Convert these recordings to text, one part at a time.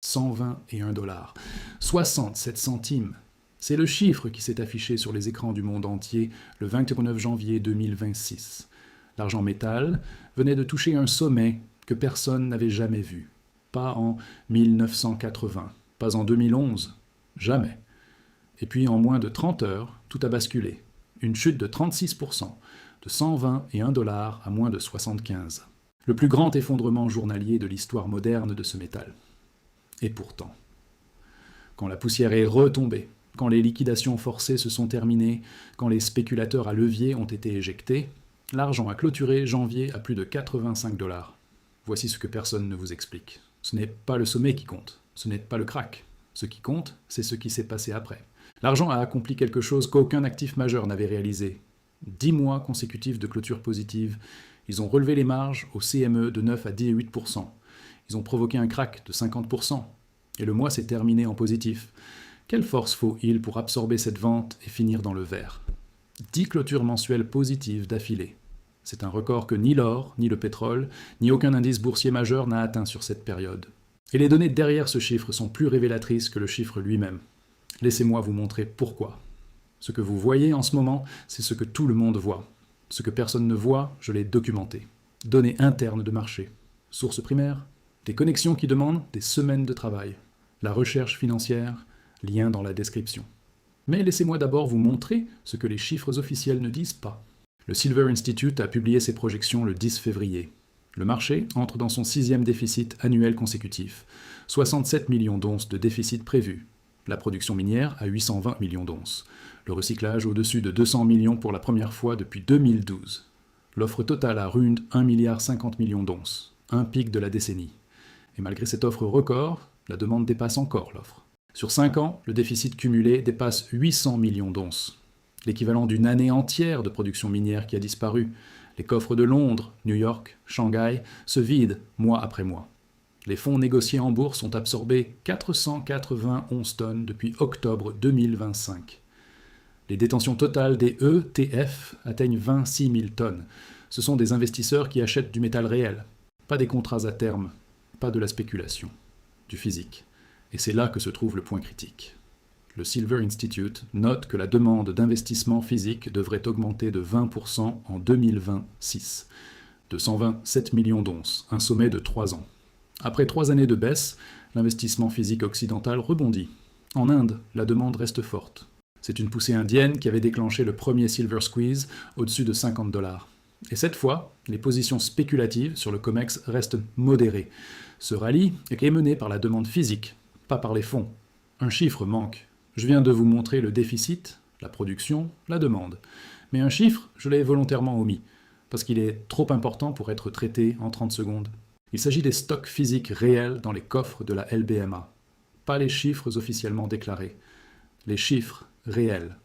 121 $, 67 centimes. C'est le chiffre qui s'est affiché sur les écrans du monde entier le 29 janvier 2026. L'argent métal venait de toucher un sommet que personne n'avait jamais vu. Pas en 1980, pas en 2011, jamais. Et puis en moins de 30 heures, tout a basculé. Une chute de 36%, de 121 $ à moins de 75. Le plus grand effondrement journalier de l'histoire moderne de ce métal. Et pourtant, quand la poussière est retombée, quand les liquidations forcées se sont terminées, quand les spéculateurs à levier ont été éjectés, l'argent a clôturé janvier à plus de 85 $. Voici ce que personne ne vous explique. Ce n'est pas le sommet qui compte, ce n'est pas le crack. Ce qui compte, c'est ce qui s'est passé après. L'argent a accompli quelque chose qu'aucun actif majeur n'avait réalisé. 10 mois consécutifs de clôture positive, ils ont relevé les marges au CME de 9 à 18%. Ils ont provoqué un crack de 50%. Et le mois s'est terminé en positif. Quelle force faut-il pour absorber cette vente et finir dans le vert ? 10 clôtures mensuelles positives d'affilée. C'est un record que ni l'or, ni le pétrole, ni aucun indice boursier majeur n'a atteint sur cette période. Et les données derrière ce chiffre sont plus révélatrices que le chiffre lui-même. Laissez-moi vous montrer pourquoi. Ce que vous voyez en ce moment, c'est ce que tout le monde voit. Ce que personne ne voit, je l'ai documenté. Données internes de marché. Source primaire, des connexions qui demandent des semaines de travail. La recherche financière, lien dans la description. Mais laissez-moi d'abord vous montrer ce que les chiffres officiels ne disent pas. Le Silver Institute a publié ses projections le 10 février. Le marché entre dans son 6e déficit annuel consécutif. 67 millions d'onces de déficit prévu. La production minière à 820 millions d'onces. Le recyclage au-dessus de 200 millions pour la première fois depuis 2012. L'offre totale à runde 1,50 milliard d'onces. Un pic de la décennie. Et malgré cette offre record, la demande dépasse encore l'offre. Sur 5 ans, le déficit cumulé dépasse 800 millions d'onces. L'équivalent d'une année entière de production minière qui a disparu. Les coffres de Londres, New York, Shanghai se vident mois après mois. Les fonds négociés en bourse ont absorbé 491 tonnes depuis octobre 2025. Les détentions totales des ETF atteignent 26 000 tonnes. Ce sont des investisseurs qui achètent du métal réel, pas des contrats à terme, pas de la spéculation, du physique. Et c'est là que se trouve le point critique. Le Silver Institute note que la demande d'investissement physique devrait augmenter de 20% en 2026, de 127 millions d'onces, un sommet de 3 ans. Après 3 années de baisse, l'investissement physique occidental rebondit. En Inde, la demande reste forte. C'est une poussée indienne qui avait déclenché le premier Silver Squeeze au-dessus de 50 $. Et cette fois, les positions spéculatives sur le COMEX restent modérées. Ce rallye est mené par la demande physique, pas par les fonds. Un chiffre manque. Je viens de vous montrer le déficit, la production, la demande. Mais un chiffre, je l'ai volontairement omis, parce qu'il est trop important pour être traité en 30 secondes. Il s'agit des stocks physiques réels dans les coffres de la LBMA. Pas les chiffres officiellement déclarés. Les chiffres réels.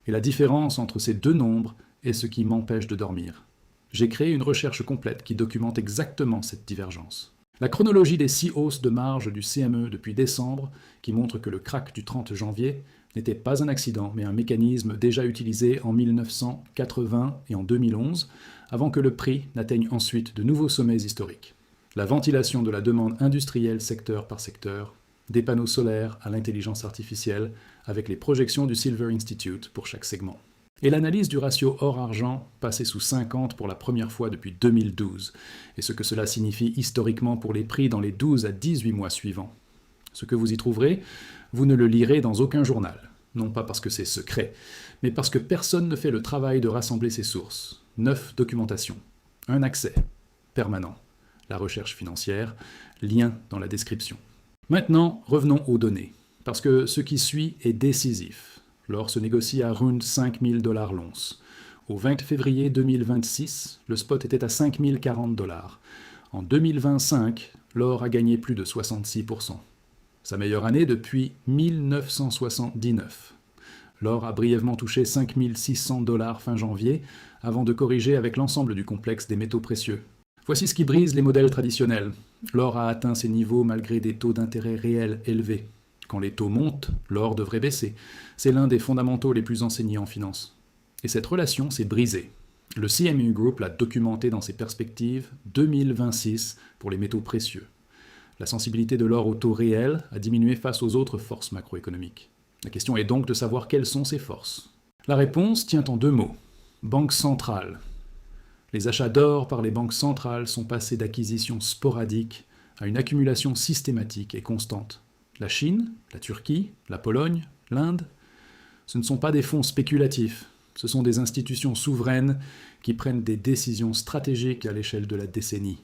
Et la différence entre ces deux nombres est ce qui m'empêche de dormir. J'ai créé une recherche complète qui documente exactement cette divergence. La chronologie des 6 hausses de marge du CME depuis décembre, qui montre que le crack du 30 janvier n'était pas un accident, mais un mécanisme déjà utilisé en 1980 et en 2011, avant que le prix n'atteigne ensuite de nouveaux sommets historiques. La ventilation de la demande industrielle secteur par secteur, des panneaux solaires à l'intelligence artificielle, avec les projections du Silver Institute pour chaque segment. Et l'analyse du ratio or-argent passé sous 50 pour la première fois depuis 2012, et ce que cela signifie historiquement pour les prix dans les 12 à 18 mois suivants. Ce que vous y trouverez, vous ne le lirez dans aucun journal, non pas parce que c'est secret, mais parce que personne ne fait le travail de rassembler ces sources. 9 documentations, un accès permanent, la recherche financière, lien dans la description. Maintenant, revenons aux données, parce que ce qui suit est décisif. L'or se négocie à rund 5 000 $ l'once. Au 20 février 2026, le spot était à 5 040 $. En 2025, l'or a gagné plus de 66%. Sa meilleure année depuis 1979. L'or a brièvement touché 5 600 $ fin janvier, avant de corriger avec l'ensemble du complexe des métaux précieux. Voici ce qui brise les modèles traditionnels. L'or a atteint ses niveaux malgré des taux d'intérêt réels élevés. Quand les taux montent, l'or devrait baisser. C'est l'un des fondamentaux les plus enseignés en finance. Et cette relation s'est brisée. Le CME Group l'a documenté dans ses perspectives 2026 pour les métaux précieux. La sensibilité de l'or au taux réel a diminué face aux autres forces macroéconomiques. La question est donc de savoir quelles sont ces forces. La réponse tient en deux mots. Banque centrale. Les achats d'or par les banques centrales sont passés d'acquisitions sporadiques à une accumulation systématique et constante. La Chine, la Turquie, la Pologne, l'Inde, ce ne sont pas des fonds spéculatifs, ce sont des institutions souveraines qui prennent des décisions stratégiques à l'échelle de la décennie.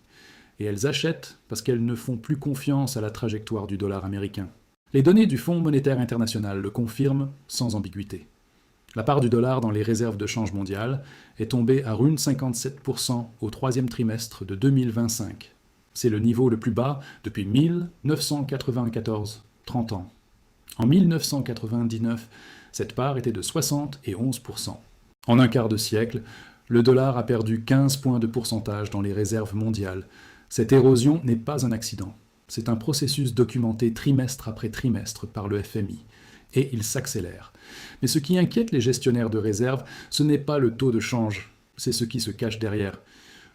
Et elles achètent parce qu'elles ne font plus confiance à la trajectoire du dollar américain. Les données du Fonds monétaire international le confirment sans ambiguïté. La part du dollar dans les réserves de change mondiales est tombée à 57% au troisième trimestre de 2025. C'est le niveau le plus bas depuis 1994, 30 ans. En 1999, cette part était de 71%. En un quart de siècle, le dollar a perdu 15 points de pourcentage dans les réserves mondiales. Cette érosion n'est pas un accident. C'est un processus documenté trimestre après trimestre par le FMI. Et il s'accélère. Mais ce qui inquiète les gestionnaires de réserve, ce n'est pas le taux de change, c'est ce qui se cache derrière.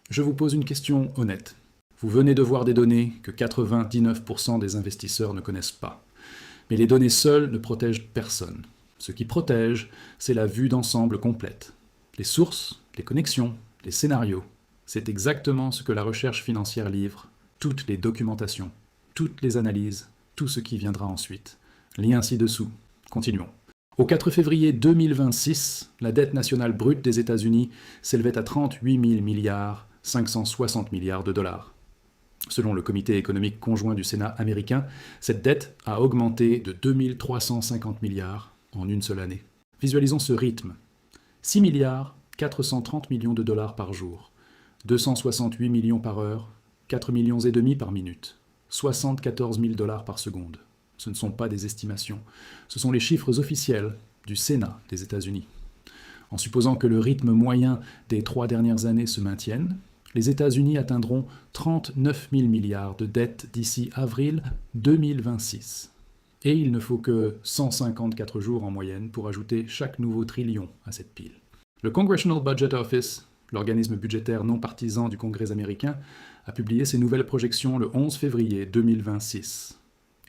Je vous pose une question honnête. Vous venez de voir des données que 99% des investisseurs ne connaissent pas. Mais les données seules ne protègent personne. Ce qui protège, c'est la vue d'ensemble complète. Les sources, les connexions, les scénarios. C'est exactement ce que la recherche financière livre, toutes les documentations, toutes les analyses, tout ce qui viendra ensuite. Lien ci-dessous. Continuons. Au 4 février 2026, la dette nationale brute des États-Unis s'élevait à 38 000 milliards 560 milliards de dollars. Selon le Comité économique conjoint du Sénat américain, cette dette a augmenté de 2 350 milliards en une seule année. Visualisons ce rythme. 6 milliards 430 millions de dollars par jour, 268 millions par heure, 4 millions et demi par minute, 74 000 dollars par seconde. Ce ne sont pas des estimations, ce sont les chiffres officiels du Sénat des États-Unis. En supposant que le rythme moyen des 3 dernières années se maintienne, les États-Unis atteindront 39 000 milliards de dettes d'ici avril 2026. Et il ne faut que 154 jours en moyenne pour ajouter chaque nouveau trillion à cette pile. Le Congressional Budget Office, l'organisme budgétaire non partisan du Congrès américain, a publié ses nouvelles projections le 11 février 2026.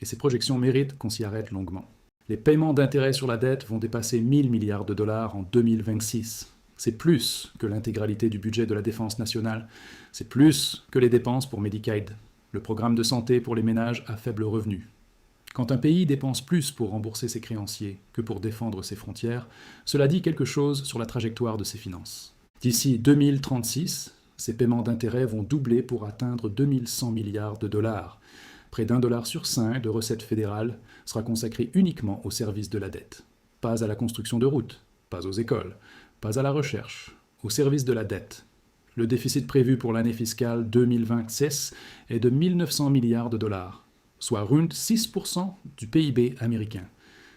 Et ces projections méritent qu'on s'y arrête longuement. Les paiements d'intérêts sur la dette vont dépasser 1 000 milliards de dollars en 2026. C'est plus que l'intégralité du budget de la défense nationale. C'est plus que les dépenses pour Medicaid, le programme de santé pour les ménages à faible revenu. Quand un pays dépense plus pour rembourser ses créanciers que pour défendre ses frontières, cela dit quelque chose sur la trajectoire de ses finances. D'ici 2036, ces paiements d'intérêts vont doubler pour atteindre 2100 milliards de dollars. Près d'1 $ sur 5 de recettes fédérales sera consacré uniquement au service de la dette. Pas à la construction de routes, pas aux écoles, pas à la recherche, au service de la dette. Le déficit prévu pour l'année fiscale 2026 est de 1 900 milliards de dollars, soit rund 6% du PIB américain.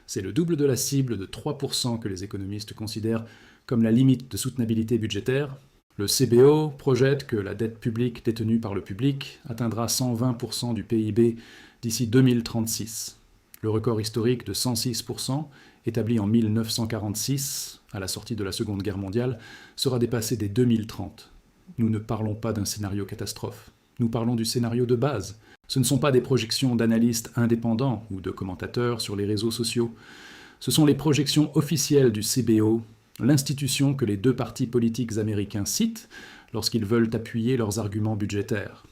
C'est le double de la cible de 3% que les économistes considèrent comme la limite de soutenabilité budgétaire. Le CBO projette que la dette publique détenue par le public atteindra 120% du PIB d'ici 2036. Le record historique de 106%, établi en 1946, à la sortie de la Seconde Guerre mondiale, sera dépassé dès 2030. Nous ne parlons pas d'un scénario catastrophe, nous parlons du scénario de base. Ce ne sont pas des projections d'analystes indépendants ou de commentateurs sur les réseaux sociaux. Ce sont les projections officielles du CBO, l'institution que les deux partis politiques américains citent lorsqu'ils veulent appuyer leurs arguments budgétaires.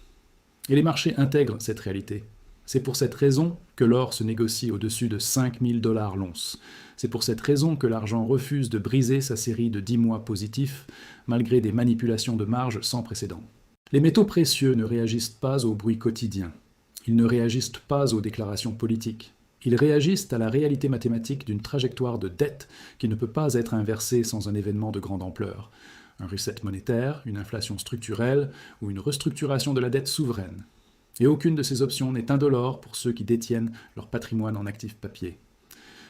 Et les marchés intègrent cette réalité. C'est pour cette raison que l'or se négocie au-dessus de 5 000 $ l'once. C'est pour cette raison que l'argent refuse de briser sa série de 10 mois positifs, malgré des manipulations de marge sans précédent. Les métaux précieux ne réagissent pas au bruit quotidien. Ils ne réagissent pas aux déclarations politiques. Ils réagissent à la réalité mathématique d'une trajectoire de dette qui ne peut pas être inversée sans un événement de grande ampleur. Un reset monétaire, une inflation structurelle ou une restructuration de la dette souveraine. Et aucune de ces options n'est indolore pour ceux qui détiennent leur patrimoine en actifs papier.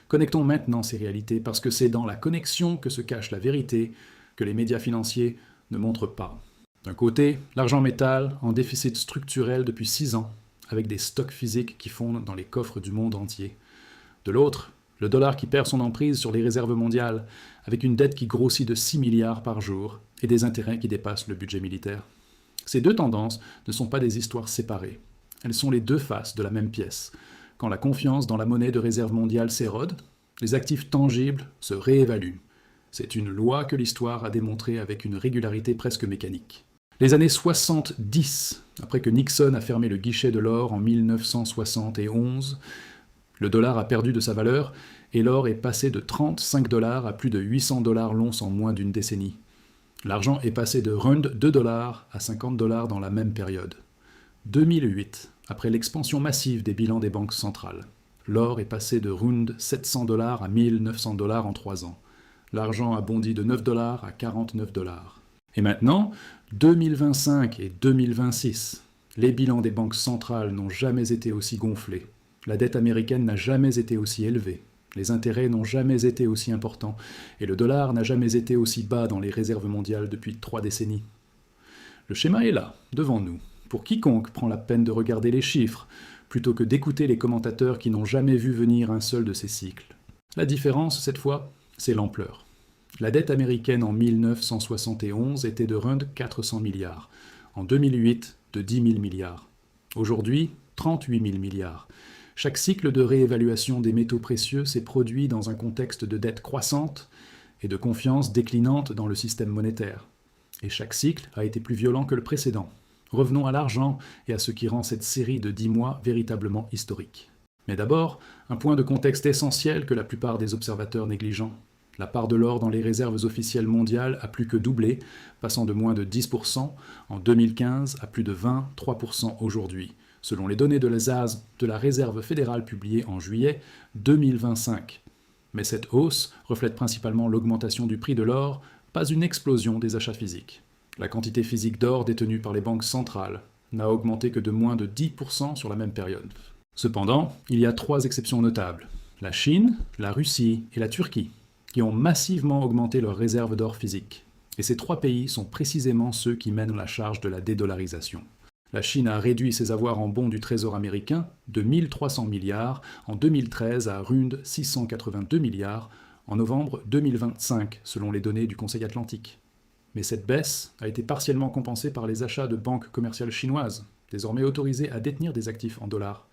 Connectons maintenant ces réalités parce que c'est dans la connexion que se cache la vérité que les médias financiers ne montrent pas. D'un côté, l'argent métal en déficit structurel depuis 6 ans, avec des stocks physiques qui fondent dans les coffres du monde entier. De l'autre, le dollar qui perd son emprise sur les réserves mondiales, avec une dette qui grossit de 6 milliards par jour et des intérêts qui dépassent le budget militaire. Ces deux tendances ne sont pas des histoires séparées. Elles sont les deux faces de la même pièce. Quand la confiance dans la monnaie de réserve mondiale s'érode, les actifs tangibles se réévaluent. C'est une loi que l'histoire a démontrée avec une régularité presque mécanique. Les années 70, après que Nixon a fermé le guichet de l'or en 1971, le dollar a perdu de sa valeur et l'or est passé de 35 $ à plus de 800 $ l'once en moins d'une décennie. L'argent est passé de rund 2 $ à 50 $ dans la même période. 2008, après l'expansion massive des bilans des banques centrales. L'or est passé de rund 700 $ à 1900 $ en 3 ans. L'argent a bondi de 9 $ à 49 $. Et maintenant, 2025 et 2026, les bilans des banques centrales n'ont jamais été aussi gonflés. La dette américaine n'a jamais été aussi élevée. Les intérêts n'ont jamais été aussi importants. Et le dollar n'a jamais été aussi bas dans les réserves mondiales depuis 3 décennies. Le schéma est là, devant nous, pour quiconque prend la peine de regarder les chiffres, plutôt que d'écouter les commentateurs qui n'ont jamais vu venir un seul de ces cycles. La différence, cette fois, c'est l'ampleur. La dette américaine en 1971 était de rund 400 milliards, en 2008 de 10 000 milliards. Aujourd'hui, 38 000 milliards. Chaque cycle de réévaluation des métaux précieux s'est produit dans un contexte de dette croissante et de confiance déclinante dans le système monétaire. Et chaque cycle a été plus violent que le précédent. Revenons à l'argent et à ce qui rend cette série de 10 mois véritablement historique. Mais d'abord, un point de contexte essentiel que la plupart des observateurs négligent. La part de l'or dans les réserves officielles mondiales a plus que doublé, passant de moins de 10% en 2015 à plus de 23% aujourd'hui, selon les données de l'ESAS de la Réserve fédérale publiées en juillet 2025. Mais cette hausse reflète principalement l'augmentation du prix de l'or, pas une explosion des achats physiques. La quantité physique d'or détenue par les banques centrales n'a augmenté que de moins de 10% sur la même période. Cependant, il y a 3 exceptions notables. La Chine, la Russie et la Turquie, qui ont massivement augmenté leurs réserves d'or physique. Et ces 3 pays sont précisément ceux qui mènent la charge de la dédollarisation. La Chine a réduit ses avoirs en bons du Trésor américain de 1 300 milliards en 2013 à rund 682 milliards en novembre 2025, selon les données du Conseil Atlantique. Mais cette baisse a été partiellement compensée par les achats de banques commerciales chinoises, désormais autorisées à détenir des actifs en dollars.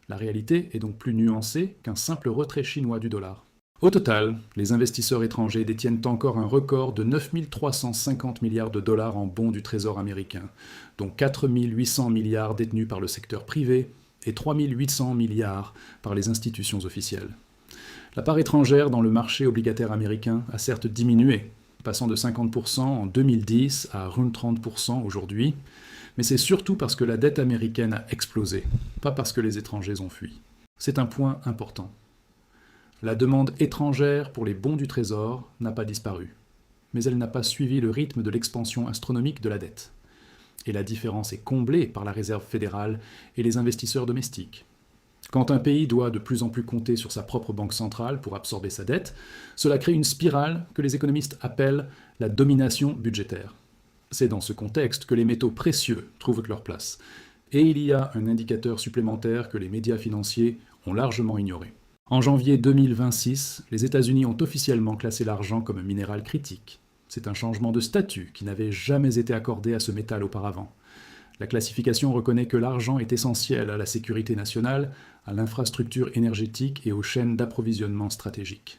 La réalité est donc plus nuancée qu'un simple retrait chinois du dollar. Au total, les investisseurs étrangers détiennent encore un record de 9 350 milliards de dollars en bons du Trésor américain, dont 4 800 milliards détenus par le secteur privé et 3 800 milliards par les institutions officielles. La part étrangère dans le marché obligataire américain a certes diminué, passant de 50% en 2010 à rund 30% aujourd'hui, mais c'est surtout parce que la dette américaine a explosé, pas parce que les étrangers ont fui. C'est un point important. La demande étrangère pour les bons du Trésor n'a pas disparu, mais elle n'a pas suivi le rythme de l'expansion astronomique de la dette. Et la différence est comblée par la Réserve fédérale et les investisseurs domestiques. Quand un pays doit de plus en plus compter sur sa propre banque centrale pour absorber sa dette, cela crée une spirale que les économistes appellent la domination budgétaire. C'est dans ce contexte que les métaux précieux trouvent leur place. Et il y a un indicateur supplémentaire que les médias financiers ont largement ignoré. En janvier 2026, les États-Unis ont officiellement classé l'argent comme un minéral critique. C'est un changement de statut qui n'avait jamais été accordé à ce métal auparavant. La classification reconnaît que l'argent est essentiel à la sécurité nationale, à l'infrastructure énergétique et aux chaînes d'approvisionnement stratégiques.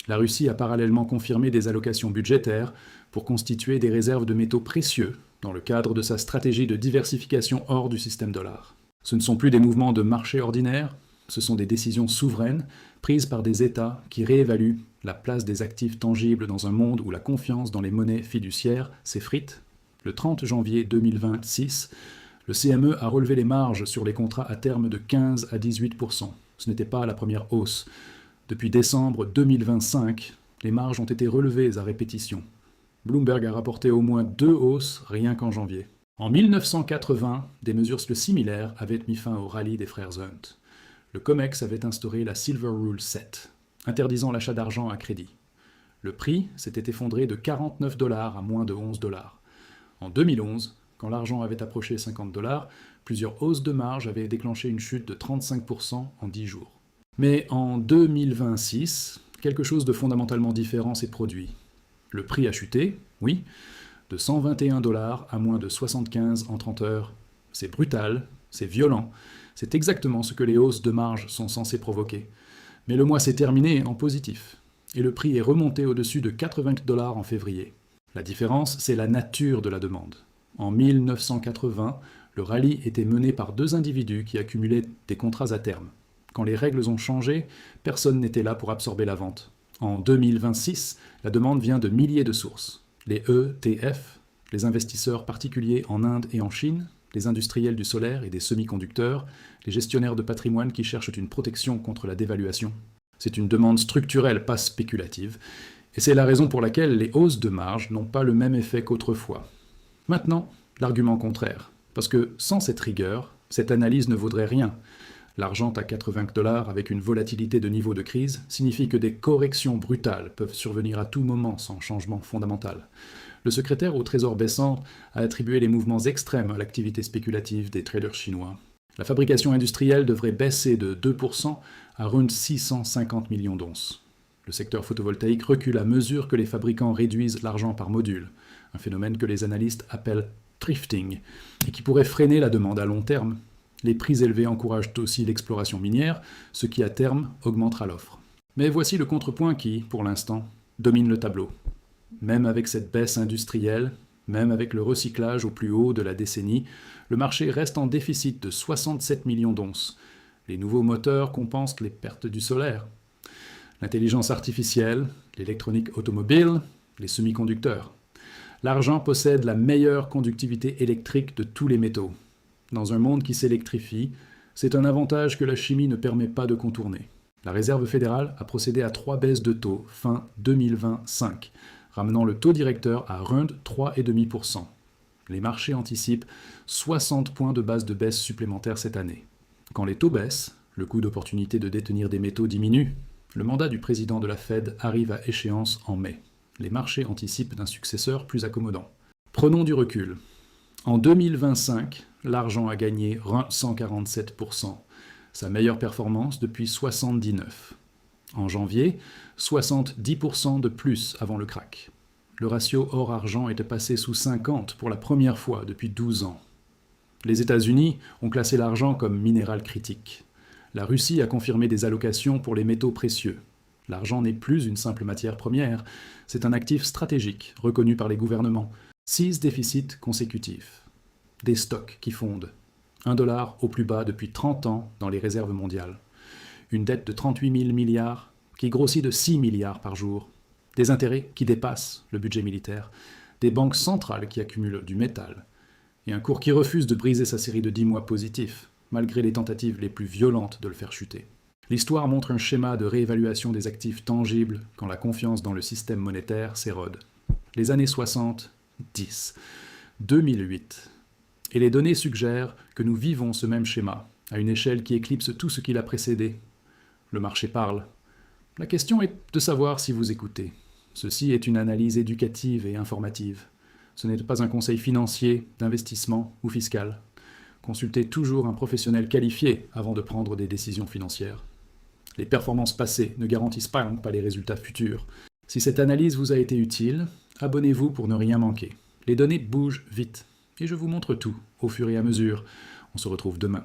La Russie a parallèlement confirmé des allocations budgétaires pour constituer des réserves de métaux précieux dans le cadre de sa stratégie de diversification hors du système dollar. Ce ne sont plus des mouvements de marché ordinaires, ce sont des décisions souveraines prises par des États qui réévaluent la place des actifs tangibles dans un monde où la confiance dans les monnaies fiduciaires s'effrite. Le 30 janvier 2026, le CME a relevé les marges sur les contrats à terme de 15 à 18%. Ce n'était pas la première hausse. Depuis décembre 2025, les marges ont été relevées à répétition. Bloomberg a rapporté au moins 2 hausses rien qu'en janvier. En 1980, des mesures similaires avaient mis fin au rallye des frères Hunt. Le COMEX avait instauré la Silver Rule 7, interdisant l'achat d'argent à crédit. Le prix s'était effondré de 49 $ à moins de 11 $. En 2011, quand l'argent avait approché 50 $, plusieurs hausses de marge avaient déclenché une chute de 35% en 10 jours. Mais en 2026, quelque chose de fondamentalement différent s'est produit. Le prix a chuté, oui, de 121 $ à moins de 75 en 30 heures. C'est brutal, C'est violent. C'est exactement ce que les hausses de marge sont censées provoquer. Mais le mois s'est terminé en positif. Et le prix est remonté au-dessus de 80 $ en février. La différence, c'est la nature de la demande. En 1980, le rallye était mené par deux individus qui accumulaient des contrats à terme. Quand les règles ont changé, personne n'était là pour absorber la vente. En 2026, la demande vient de milliers de sources. Les ETF, les investisseurs particuliers en Inde et en Chine, les industriels du solaire et des semi-conducteurs, les gestionnaires de patrimoine qui cherchent une protection contre la dévaluation. C'est une demande structurelle, pas spéculative, et c'est la raison pour laquelle les hausses de marge n'ont pas le même effet qu'autrefois. Maintenant, l'argument contraire, parce que sans cette rigueur, cette analyse ne vaudrait rien. L'argent à 80 $ avec une volatilité de niveau de crise signifie que des corrections brutales peuvent survenir à tout moment sans changement fondamental. Le secrétaire au Trésor baissant a attribué les mouvements extrêmes à l'activité spéculative des traders chinois. La fabrication industrielle devrait baisser de 2% à rund 650 millions d'onces. Le secteur photovoltaïque recule à mesure que les fabricants réduisent l'argent par module, un phénomène que les analystes appellent thrifting, et qui pourrait freiner la demande à long terme. Les prix élevés encouragent aussi l'exploration minière, ce qui à terme augmentera l'offre. Mais voici le contrepoint qui, pour l'instant, domine le tableau. Même avec cette baisse industrielle, même avec le recyclage au plus haut de la décennie, le marché reste en déficit de 67 millions d'onces. Les nouveaux moteurs compensent les pertes du solaire. L'intelligence artificielle, l'électronique automobile, les semi-conducteurs. L'argent possède la meilleure conductivité électrique de tous les métaux. Dans un monde qui s'électrifie, c'est un avantage que la chimie ne permet pas de contourner. La Réserve fédérale a procédé à 3 baisses de taux fin 2025, ramenant le taux directeur à rund 3,5%. Les marchés anticipent 60 points de base de baisse supplémentaires cette année. Quand les taux baissent, le coût d'opportunité de détenir des métaux diminue. Le mandat du président de la Fed arrive à échéance en mai. Les marchés anticipent d'un successeur plus accommodant. Prenons du recul. En 2025, l'argent a gagné 147%, sa meilleure performance depuis 79. En janvier, 70% de plus avant le krach. Le ratio or-argent était passé sous 50 pour la première fois depuis 12 ans. Les États-Unis ont classé l'argent comme minéral critique. La Russie a confirmé des allocations pour les métaux précieux. L'argent n'est plus une simple matière première, c'est un actif stratégique reconnu par les gouvernements. 6 déficits consécutifs. Des stocks qui fondent. 1 dollar au plus bas depuis 30 ans dans les réserves mondiales. Une dette de 38 000 milliards qui grossit de 6 milliards par jour. Des intérêts qui dépassent le budget militaire. Des banques centrales qui accumulent du métal. Et un cours qui refuse de briser sa série de 10 mois positifs, malgré les tentatives les plus violentes de le faire chuter. L'histoire montre un schéma de réévaluation des actifs tangibles quand la confiance dans le système monétaire s'érode. Les années 60, 10, 2008. Et les données suggèrent que nous vivons ce même schéma, à une échelle qui éclipse tout ce qui l'a précédé. Le marché parle. La question est de savoir si vous écoutez. Ceci est une analyse éducative et informative. Ce n'est pas un conseil financier, d'investissement ou fiscal. Consultez toujours un professionnel qualifié avant de prendre des décisions financières. Les performances passées ne garantissent pas les résultats futurs. Si cette analyse vous a été utile, abonnez-vous pour ne rien manquer. Les données bougent vite, et je vous montre tout au fur et à mesure. On se retrouve demain.